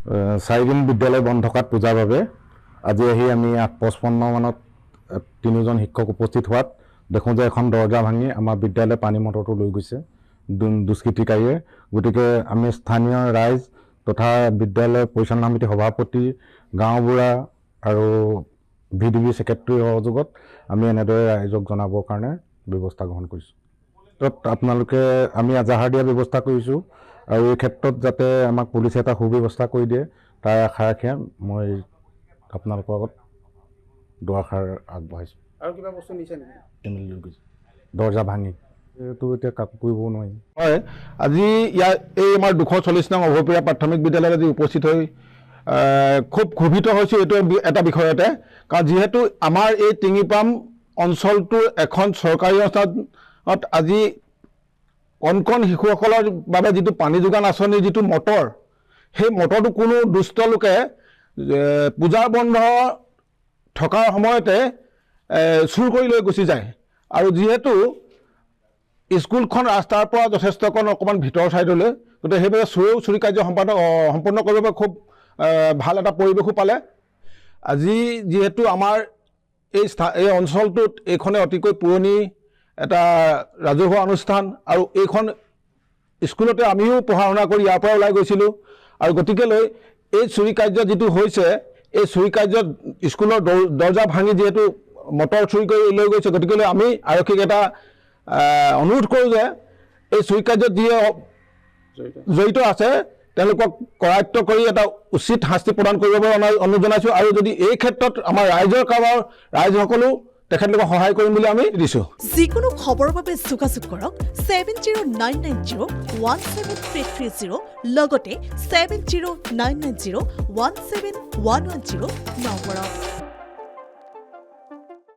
4 দিন বিদ্যালয় বন্ধ থকাত পূজাৰ বাবে আজি আহি আমি 8:55 মানত 3জন শিক্ষক উপস্থিত হোৱাত দেখোঁ যে এখন দৰ্জা ভাঙি আমাৰ বিদ্যালয় পানী মটৰটো লৈ গৈছে দুষ্কৃতিকাৰীয়ে। গতিকে আমি স্থানীয় ৰাইজ তথা বিদ্যালয় পৰিচালনা সমিতি সভাপতি, গাঁওবুঢ়া আৰু VDB ছেক্ৰেটাৰীৰ সহযোগত আমি এনেদৰে ৰাইজক জনাবৰ কাৰণে ব্যৱস্থা গ্ৰহণ কৰিছোঁ। আপোনালোকে আমি এজাহাৰ দিয়াৰ ব্যৱস্থা কৰিছোঁ আৰু এই ক্ষেত্ৰত যাতে আমাক পুলিচে এটা সুব্যৱস্থা কৰি দিয়ে তাৰ আশা ৰাখি মই আপোনালোকৰ আগত দুআষাৰ আগবঢ়াইছোঁ। আৰু কিবা বস্তু নিছে নেকি? দৰ্জা ভাঙি এইটো এতিয়া কাকো কৰিব নোৱাৰি। হয়, আজি ইয়াৰ এই আমাৰ 240 নং অভয়পুৰীয়া প্ৰাথমিক বিদ্যালয়ত আজি উপস্থিত হৈ খুব ক্ষোভিত হৈছোঁ এইটো এটা বিষয়তে। কাৰণ যিহেতু আমাৰ এই টিঙিপাম অঞ্চলটোৰ এখন চৰকাৰী অনুষ্ঠানত আজি কণ শিশুসকলৰ বাবে যিটো পানী যোগান আঁচনিৰ যিটো মটৰ, সেই মটৰটো কোনো দুষ্ট লোকে পূজাৰ বন্ধ থকাৰ সময়তে চুৰ কৰি লৈ গুচি যায়। আৰু যিহেতু স্কুলখন ৰাস্তাৰ পৰা যথেষ্টকণ অকণমান ভিতৰ ছাইডলৈ, গতিকে সেইবাবে চুৰি কাৰ্য সম্পন্ন কৰিব বাবে খুব ভাল এটা পৰিৱেশো পালে। আজি যিহেতু আমাৰ এই অঞ্চলটোত এইখনে অতিকৈ পুৰণি এটা ৰাজহুৱা অনুষ্ঠান আৰু এইখন স্কুলতে আমিও পঢ়া শুনা কৰি ইয়াৰ পৰা ওলাই গৈছিলোঁ। আৰু গতিকেলৈ এই চুৰি কাৰ্য যিটো হৈছে, এই চুৰি কাৰ্যত স্কুলৰ দৰ্জা ভাঙি যিহেতু মটৰ চুৰি কৰি লৈ গৈছে, গতিকেলৈ আমি আৰক্ষীক এটা অনুৰোধ কৰোঁ যে এই চুৰি কাৰ্যত যিয়ে জড়িত আছে তেওঁলোকক কৰায়ত্ব কৰি এটা উচিত শাস্তি প্ৰদান কৰিব বাবে অনুৰোধ জনাইছোঁ। আৰু যদি এই ক্ষেত্ৰত আমাৰ ৰাইজসকলেও তেখেতলোকক সহায় কৰিম বুলি আমি দিছোঁ। যিকোনো খবৰৰ বাবে যোগাযোগ কৰক 7099017330 লগতে 7099017110 নম্বৰত।